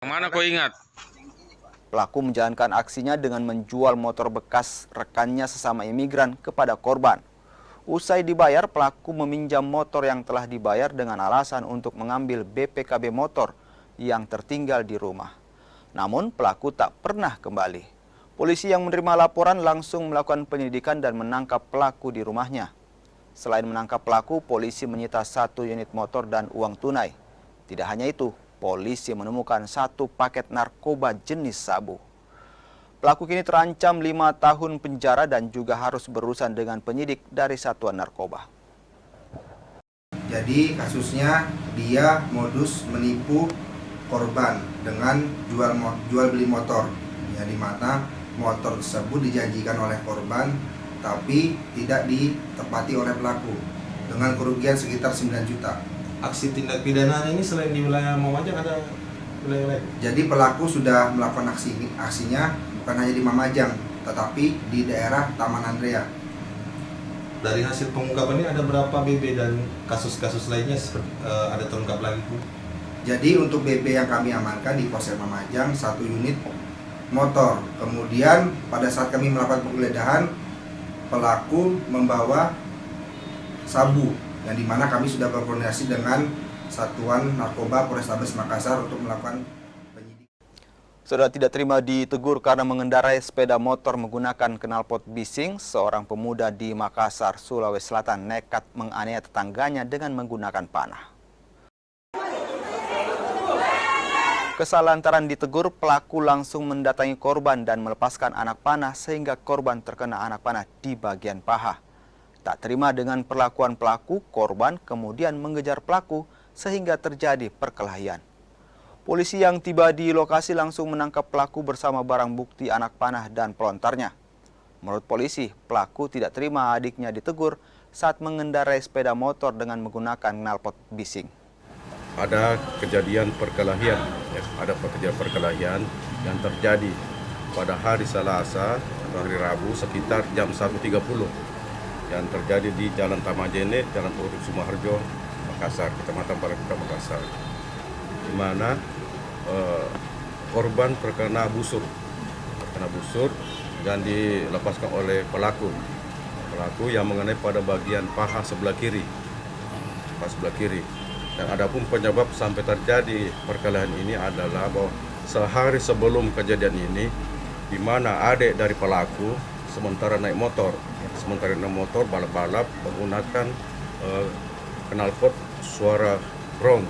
Mana kau ingat? Pelaku menjalankan aksinya dengan menjual motor bekas rekannya sesama imigran kepada korban. Usai dibayar, pelaku meminjam motor yang telah dibayar dengan alasan untuk mengambil BPKB motor yang tertinggal di rumah. Namun pelaku tak pernah kembali. Polisi yang menerima laporan langsung melakukan penyelidikan dan menangkap pelaku di rumahnya. Selain menangkap pelaku, polisi menyita 1 unit motor dan uang tunai. Tidak hanya itu, polisi menemukan 1 paket narkoba jenis sabu. Pelaku kini terancam 5 tahun penjara dan juga harus berurusan dengan penyidik dari satuan narkoba. Jadi kasusnya dia modus menipu korban dengan jual beli motor, ya, di mana motor tersebut dijanjikan oleh korban tapi tidak ditepati oleh pelaku dengan kerugian sekitar 9 juta. Aksi tindak pidana ini selain di wilayah Mamajang ada wilayah lain? Jadi pelaku sudah melakukan aksinya bukan hanya di Mamajang, tetapi di daerah Taman Andrea. Dari hasil pengungkapan ini ada berapa BB dan kasus-kasus lainnya ada terungkap lagi, Bu? Jadi untuk BB yang kami amankan di Polsek Mamajang 1 unit motor. Kemudian pada saat kami melakukan penggeledahan, pelaku membawa sabu yang dimana kami sudah berkoordinasi dengan Satuan Narkoba Polrestabes Makassar untuk melakukan penyidikan. Saudara tidak terima ditegur karena mengendarai sepeda motor menggunakan knalpot bising, seorang pemuda di Makassar, Sulawesi Selatan nekat menganiaya tetangganya dengan menggunakan panah. Kesal lantaran ditegur, pelaku langsung mendatangi korban dan melepaskan anak panah sehingga korban terkena anak panah di bagian paha. Tak terima dengan perlakuan pelaku, korban kemudian mengejar pelaku sehingga terjadi perkelahian. Polisi yang tiba di lokasi langsung menangkap pelaku bersama barang bukti anak panah dan pelontarnya. Menurut polisi, pelaku tidak terima adiknya ditegur saat mengendarai sepeda motor dengan menggunakan knalpot bising. Ada kejadian perkelahian, perkelahian yang terjadi pada hari Selasa atau hari Rabu sekitar jam 1.30 yang terjadi di Jalan Tamajene, Jalan Urip Sumoharjo, Makassar, Kecamatan Parakuta, Makassar, di mana korban terkena busur dan dilepaskan oleh pelaku yang mengenai pada bagian paha sebelah kiri. Dan adapun penyebab sampai terjadi perkelahian ini adalah bahwa sehari sebelum kejadian ini, di mana adik dari pelaku sementara naik motor balap-balap menggunakan knalpot suara brong